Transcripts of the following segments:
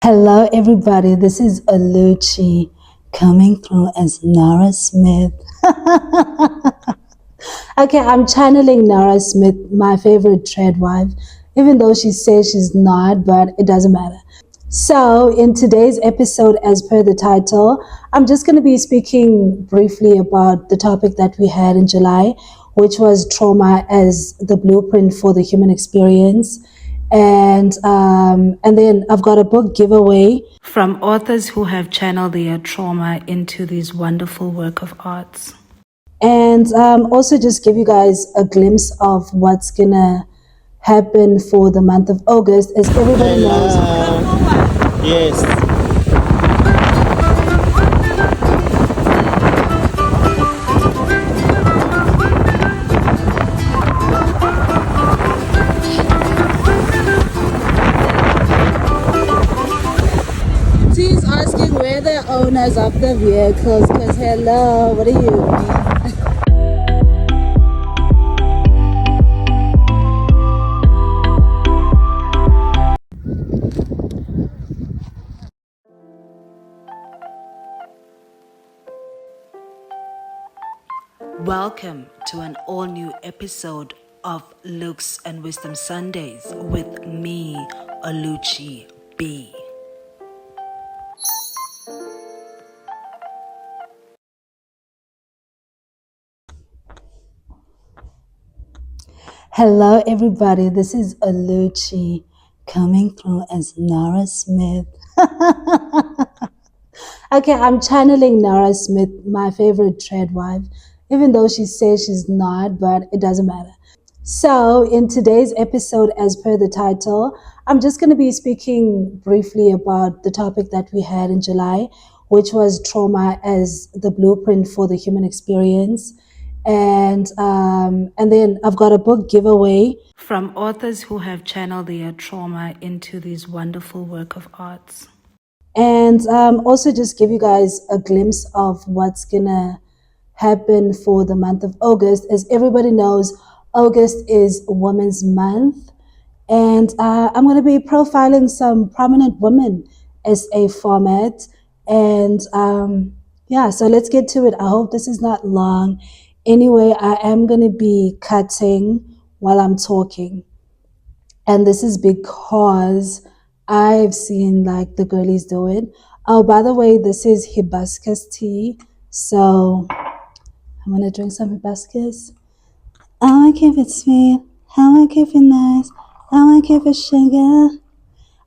Hello, everybody. This is Aluchi coming through as Nara Smith. Okay, I'm channeling Nara Smith, my favorite trad wife, even though she says she's not, but it doesn't matter. So, in today's episode, as per the title, I'm just going to be speaking briefly about the topic that we had in July, which was trauma as the blueprint for the human experience. And then I've got a book giveaway from authors who have channeled their trauma into these wonderful work of arts. And also just give you guys a glimpse of what's gonna happen for the month of August. As everybody knows, Yes. she's asking where the owners of the vehicles, because hello, what are you? Welcome to an all-new episode of Looks and Wisdom Sundays with me, Aluchi B. Hello, everybody. This is Aluchi coming through as Nara Smith. Okay, I'm channeling Nara Smith, my favorite trad wife, even though she says she's not, but it doesn't matter. So, in today's episode, as per the title, I'm just going to be speaking briefly about the topic that we had in July, which was trauma as the blueprint for the human experience. And then I've got a book giveaway from authors who have channeled their trauma into these wonderful work of arts. And also just give you guys a glimpse of what's gonna happen for the month of August. As everybody knows, August is Women's Month, and I'm gonna be profiling some prominent women as a format. And yeah, so let's get to it. I hope this is not long. Anyway, I am gonna be cutting while I'm talking. And this is because I've seen like the girlies do it. Oh, by the way, this is hibiscus tea. So I'm gonna drink some hibiscus. I wanna keep it sweet. I wanna keep it nice. I wanna keep it sugar.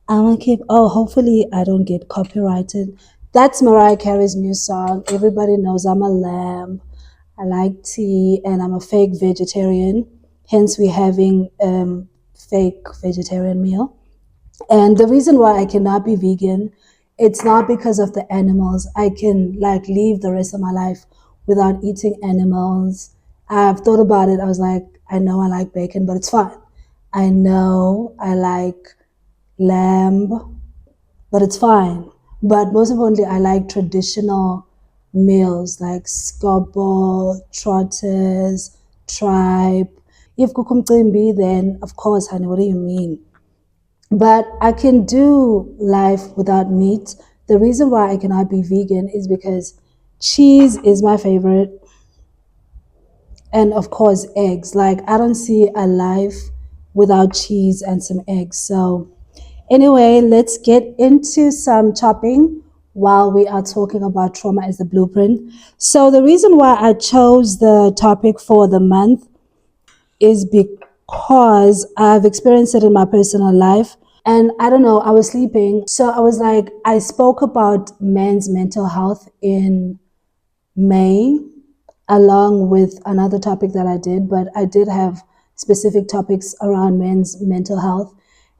I wanna keep. Oh, hopefully I don't get copyrighted. That's Mariah Carey's new song. Everybody knows I'm a lamb. I like tea, and I'm a fake vegetarian. Hence, we're having fake vegetarian meal. And the reason why I cannot be vegan, it's not because of the animals. I can like live the rest of my life without eating animals. I've thought about it. I was like, I know I like bacon, but it's fine. I know I like lamb, but it's fine. But most importantly, I like traditional meals like scobo, trotters, tripe. If kukumcimbi, then of course, honey, what do you mean? But I can do life without meat. The reason why I cannot be vegan is because cheese is my favorite. And of course, eggs. Like, I don't see a life without cheese and some eggs. So, anyway, let's get into some chopping while we are talking about trauma as the blueprint. So, the reason why I chose the topic for the month is because I've experienced it in my personal life. And I don't know, I was sleeping. So I was like, I spoke about men's mental health in May, along with another topic that I did, but I did have specific topics around men's mental health.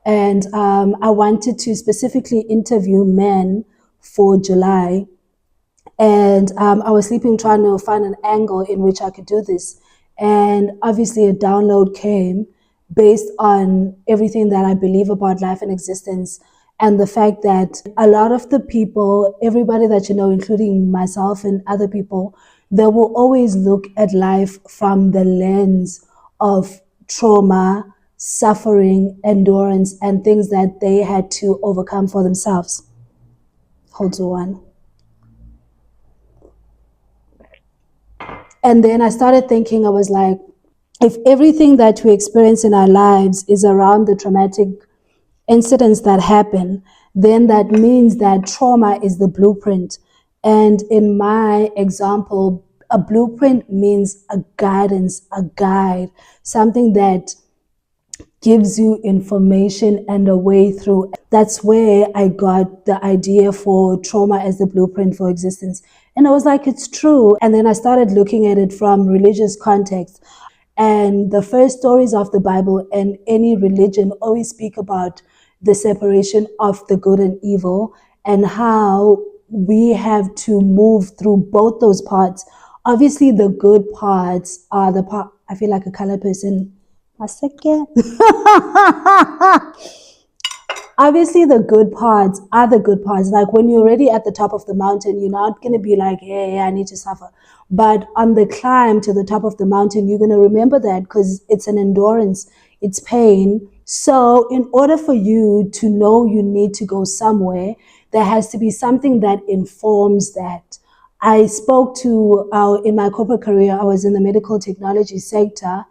And I wanted to specifically interview men for July. And I was sleeping trying to find an angle in which I could do this. And obviously, a download came based on everything that I believe about life and existence. And the fact that a lot of the people, everybody that you know, including myself and other people, they will always look at life from the lens of trauma, suffering, endurance, and things that they had to overcome for themselves. Hold on. And then I started thinking, I was like, if everything that we experience in our lives is around the traumatic incidents that happen, then that means that trauma is the blueprint. And in my example, a blueprint means a guidance, a guide, something that gives you information and a way through. That's where I got the idea for trauma as the blueprint for existence. And I was like, it's true. And then I started looking at it from religious context. And the first stories of the Bible and any religion always speak about the separation of the good and evil and how we have to move through both those parts. Obviously, the good parts are the part. I feel like a colored person. A second. Obviously the good parts are the good parts. Like when you're already at the top of the mountain, you're not going to be like, hey, I need to suffer. But on the climb to the top of the mountain, you're going to remember that because it's an endurance, it's pain. So in order for you to know you need to go somewhere, there has to be something that informs that. I spoke to, in my corporate career, I was in the medical technology sector.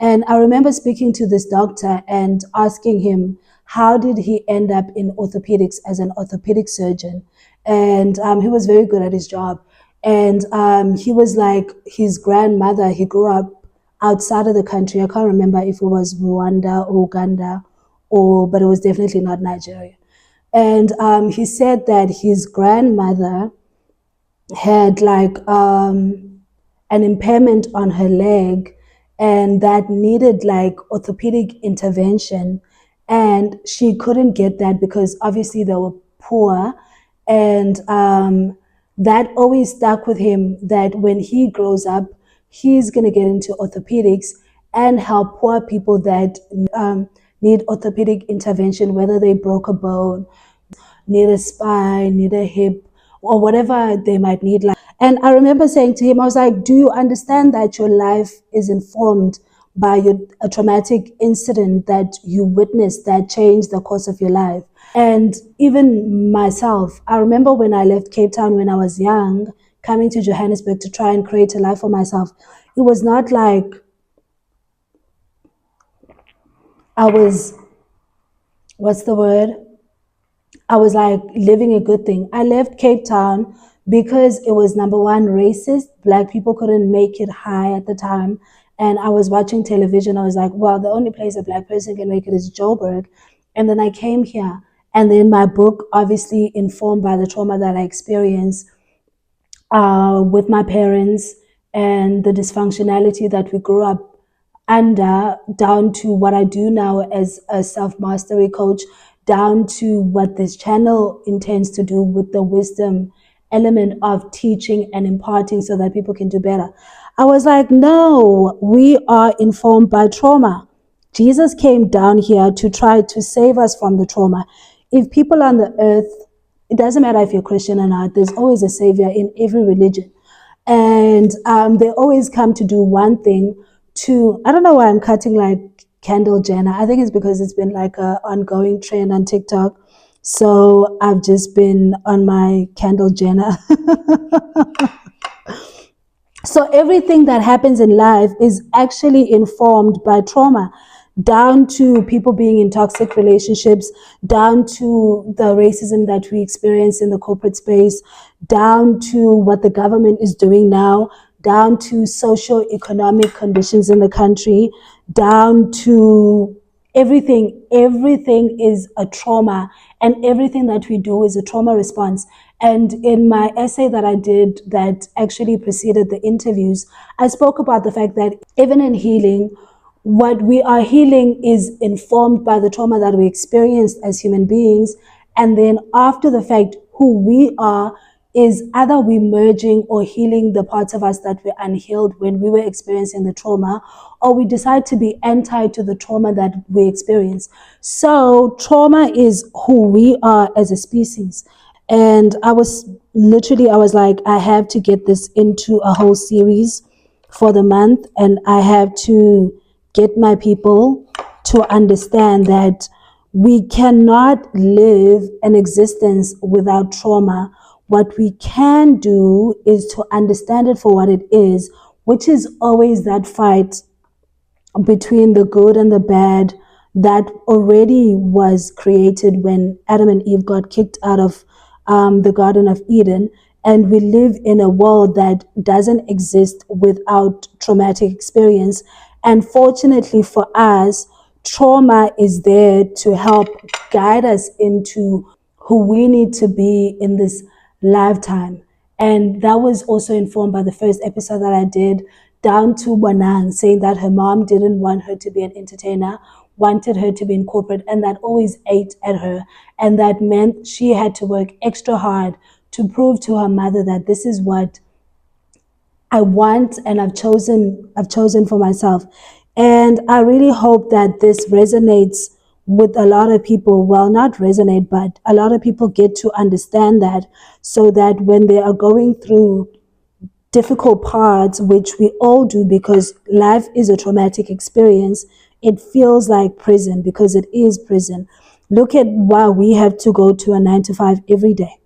And I remember speaking to this doctor and asking him, how did he end up in orthopedics as an orthopedic surgeon? And he was very good at his job. And he was like, his grandmother, he grew up outside of the country. I can't remember if it was Rwanda or Uganda, but it was definitely not Nigeria. And he said that his grandmother had like an impairment on her leg and that needed like orthopedic intervention, and she couldn't get that because obviously they were poor. And that always stuck with him, that when he grows up he's going to get into orthopedics and help poor people that need orthopedic intervention, whether they broke a bone, need a spine, need a hip, or whatever they might need. And I remember saying to him, I was like, do you understand that your life is informed by a traumatic incident that you witnessed that changed the course of your life? And even myself, I remember when I left Cape Town when I was young, coming to Johannesburg to try and create a life for myself. It was not like I was, what's the word? I was like living a good thing. I left Cape Town because it was, number one, racist. Black people couldn't make it high at the time. And I was watching television. I was like, well, the only place a black person can make it is Joburg. And then I came here. And then my book, obviously informed by the trauma that I experienced with my parents and the dysfunctionality that we grew up under, down to what I do now as a self-mastery coach, down to what this channel intends to do with the wisdom element of teaching and imparting so that people can do better. I was like, no, we are informed by trauma. Jesus came down here to try to save us from the trauma. If people on the earth, it doesn't matter if you're Christian or not, there's always a savior in every religion. And they always come to do one thing to, I don't know why I'm cutting like Kendall Jenner. I think it's because it's been like an ongoing trend on TikTok. So I've just been on my Kendall Jenner. So everything that happens in life is actually informed by trauma, down to people being in toxic relationships, down to the racism that we experience in the corporate space, down to what the government is doing now, down to socio-economic conditions in the country, down to everything is a trauma, and everything that we do is a trauma response. And in my essay that I did that actually preceded the interviews, I spoke about the fact that even in healing, what we are healing is informed by the trauma that we experienced as human beings. And then after the fact, who we are is either we merging or healing the parts of us that were unhealed when we were experiencing the trauma, or we decide to be anti to the trauma that we experience. So trauma is who we are as a species. And I was like, I have to get this into a whole series for the month, and I have to get my people to understand that we cannot live an existence without trauma. What we can do is to understand it for what it is, which is always that fight between the good and the bad that already was created when Adam and Eve got kicked out of the Garden of Eden. And we live in a world that doesn't exist without traumatic experience. And fortunately for us, trauma is there to help guide us into who we need to be in this lifetime. And that was also informed by the first episode that I did, down to Wanang saying that her mom didn't want her to be an entertainer, wanted her to be in corporate, and that always ate at her. And that meant she had to work extra hard to prove to her mother that this is what I want and I've chosen for myself. And I really hope that this resonates with a lot of people. Well, not resonate, but a lot of people get to understand that, so that when they are going through difficult parts, which we all do because life is a traumatic experience, it feels like prison because it is prison. Look at why we have to go to a 9 to 5 every day.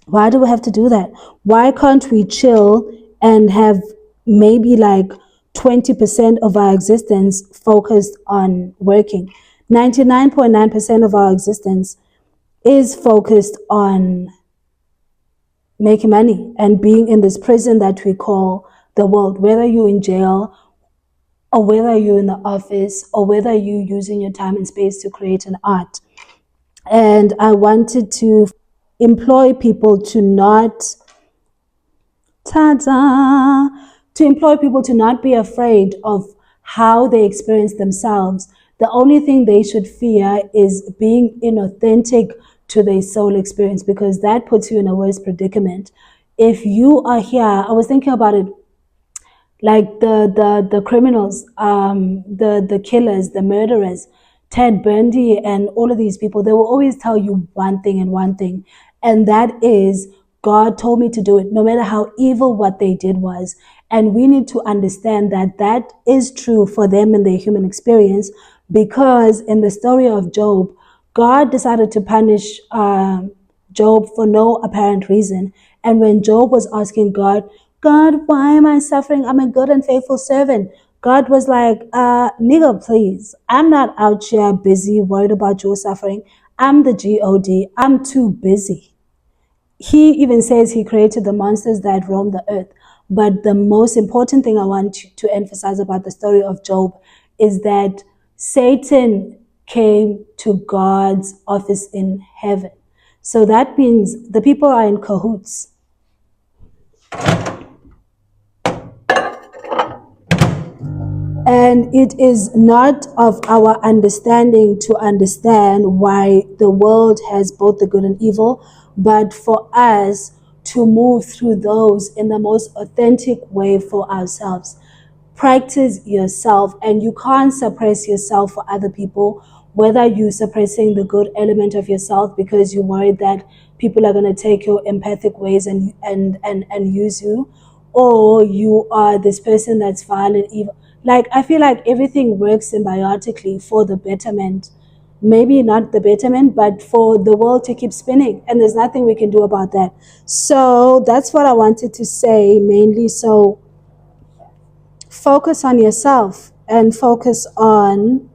Why do we have to do that? Why can't we chill and have maybe like 20% of our existence focused on working? 99.9% of our existence is focused on making money and being in this prison that we call the world, whether you're in jail or whether you're in the office or whether you're using your time and space to create an art. And I wanted to employ people to not ta-da, to employ people to not be afraid of how they experience themselves. The only thing they should fear is being inauthentic to their soul experience, because that puts you in a worse predicament. If you are here, I was thinking about it, like the criminals, the killers, the murderers, Ted Bundy, and all of these people. They will always tell you one thing and one thing, and that is, God told me to do it, no matter how evil what they did was. And we need to understand that that is true for them in their human experience, because in the story of Job, God decided to punish Job for no apparent reason. And when Job was asking God, God, why am I suffering? I'm a good and faithful servant. God was like, nigga, please. I'm not out here busy worried about your suffering. I'm the God. I'm too busy. He even says he created the monsters that roam the earth. But the most important thing I want to emphasize about the story of Job is that Satan came to God's office in heaven. So that means the people are in cahoots. And it is not of our understanding to understand why the world has both the good and evil, but for us to move through those in the most authentic way for ourselves. Practice yourself, and you can't suppress yourself for other people, whether you're suppressing the good element of yourself because you're worried that people are going to take your empathic ways and use you, or you are this person that's violent, evil. Like, I feel like everything works symbiotically for the betterment. Maybe not the betterment, but for the world to keep spinning. And there's nothing we can do about that. So that's what I wanted to say mainly. So focus on yourself and focus on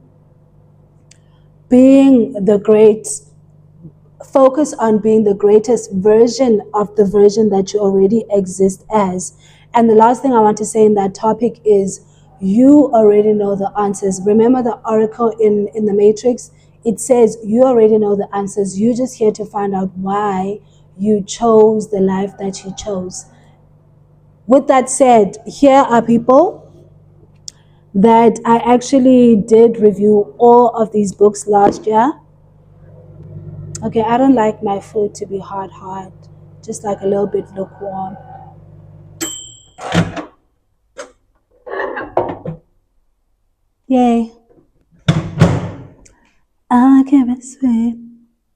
being the great focus on being the greatest version of the version that you already exist as. And the last thing I want to say in that topic is, you already know the answers. Remember the oracle in the Matrix? It says you already know the answers. You're just here to find out why you chose the life that you chose. With that said, here are people that I actually did review all of these books last year. Okay, I don't like my food to be hard, just like a little bit lukewarm. Yay. I can't be sweet.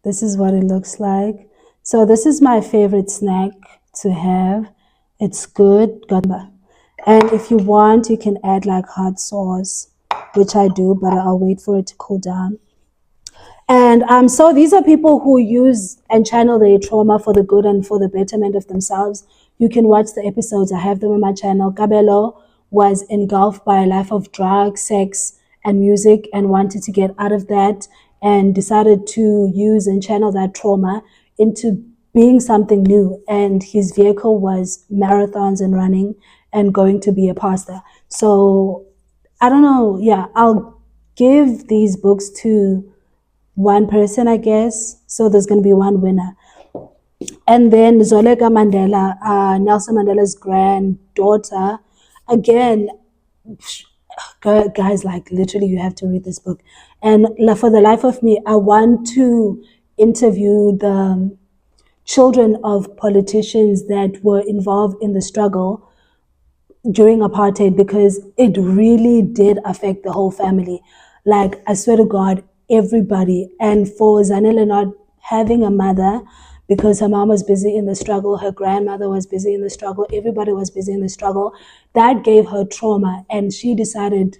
This is what it looks like. So this is my favorite snack to have. It's good. And if you want, you can add like hot sauce. which I do, but I'll wait for it to cool down. And so these are people who use and channel their trauma for the good and for the betterment of themselves. You can watch the episodes. I have them on my channel. Kabelo was engulfed by a life of drugs, sex, and music and wanted to get out of that and decided to use and channel that trauma into being something new. And his vehicle was marathons and running and going to be a pastor. So I don't know. Yeah, I'll give these books to one person, I guess. So there's going to be one winner. And then Zoleka Mandela, Nelson Mandela's granddaughter, again, guys, like literally, you have to read this book. And for the life of me, I want to interview the children of politicians that were involved in the struggle during apartheid, because it really did affect the whole family. Like, I swear to God, everybody. And for Zanele not having a mother because her mom was busy in the struggle, her grandmother was busy in the struggle, everybody was busy in the struggle, that gave her trauma. And she decided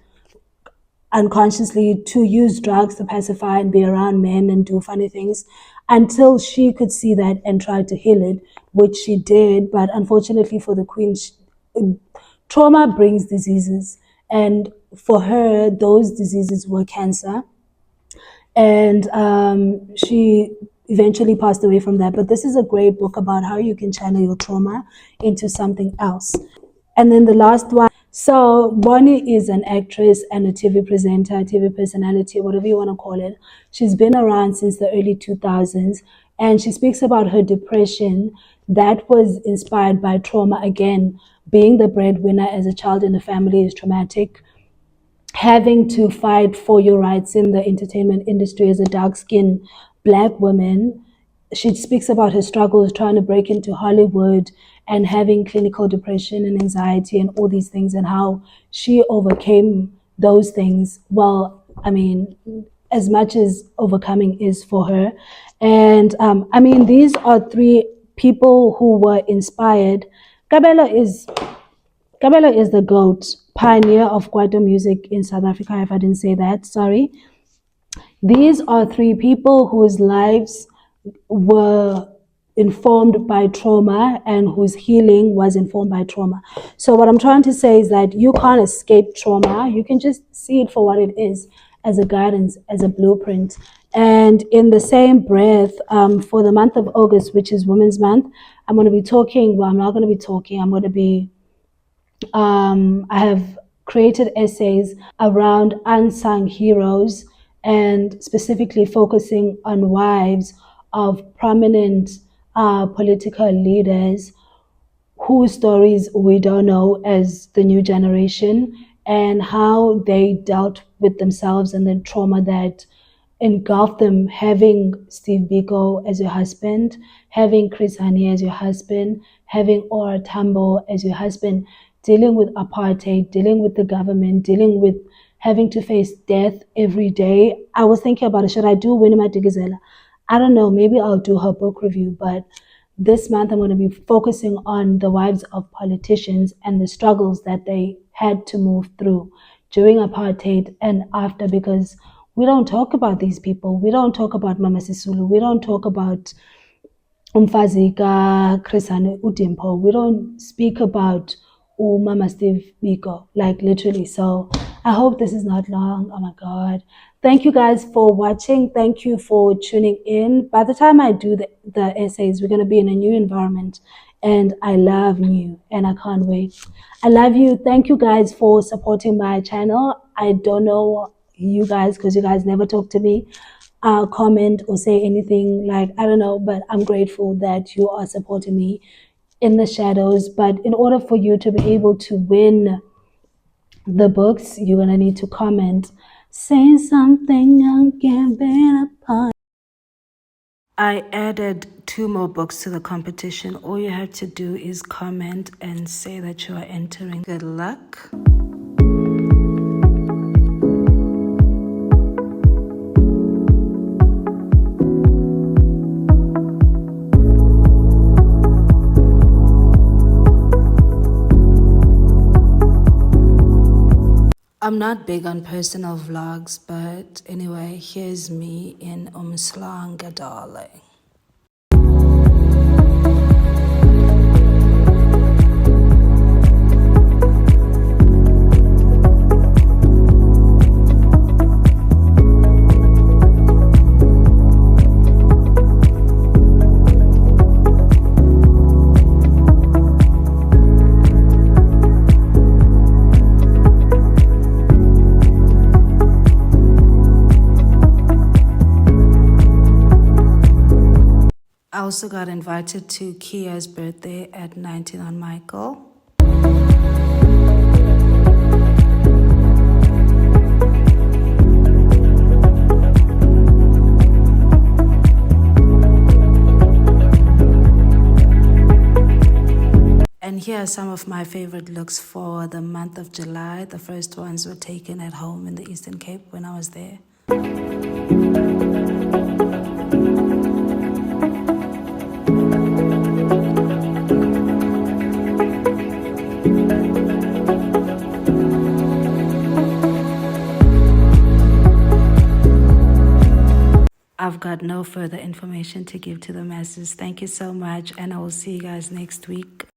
unconsciously to use drugs to pacify and be around men and do funny things until she could see that and try to heal it, which she did. But unfortunately for the queen, trauma brings diseases. And for her, those diseases were cancer. And she eventually passed away from that. But this is a great book about how you can channel your trauma into something else. And then the last one. So Bonnie is an actress and a TV presenter, TV personality, whatever you want to call it. She's been around since the early 2000s, and she speaks about her depression that was inspired by trauma. Again, being the breadwinner as a child in the family is traumatic. Having to fight for your rights in the entertainment industry as a dark-skinned black woman. She speaks about her struggles trying to break into Hollywood and having clinical depression and anxiety and all these things, and how she overcame those things. Well, I mean, as much as overcoming is for her. And I mean, these are three people who were inspired. Kabelo is the GOAT, pioneer of Kwaito music in South Africa, if I didn't say that, sorry. These are three people whose lives were informed by trauma and whose healing was informed by trauma. So what I'm trying to say is that you can't escape trauma. You can just see it for what it is, as a guidance, as a blueprint. And in the same breath, for the month of August, which is Women's Month, I'm going to be talking, well, I'm not going to be talking, I'm going to be I have created essays around unsung heroes and specifically focusing on wives of prominent political leaders whose stories we don't know as the new generation, and how they dealt with themselves and the trauma that engulfed them, having Steve Biko as your husband, having Chris Hani as your husband, having Ora Tambo as your husband, dealing with apartheid, dealing with the government, dealing with having to face death every day. I was thinking about it. Should I do Winnie Madikizela? I don't know. Maybe I'll do her book review, but this month I'm going to be focusing on the wives of politicians and the struggles that they had to move through during apartheid and after, because we don't talk about these people. We don't talk about Mama Sisulu. We don't talk about Umfazika, Krisane, Udimpo. We don't speak about Mama Steve Biko, like literally. So I hope this is not long. Oh my God. Thank you guys for watching. Thank you for tuning in. By the time I do the essays, we're going to be in a new environment. And I love you and I can't wait. I love you. Thank you guys for supporting my channel. I don't know you guys because you guys never talk to me, comment or say anything, like, I don't know, but I'm grateful that you are supporting me in the shadows. But in order for you to be able to win the books, you're going to need to comment, say something, I'm giving up. I added 2 more books to the competition. All you have to do is comment and say that you are entering. Good luck. I'm not big on personal vlogs, but anyway, here's me in Umhlanga, darling. I also got invited to Kia's birthday at 19 on Michael. And here are some of my favorite looks for the month of July. The first ones were taken at home in the Eastern Cape when I was there. I've got no further information to give to the masses. Thank you so much, and I will see you guys next week.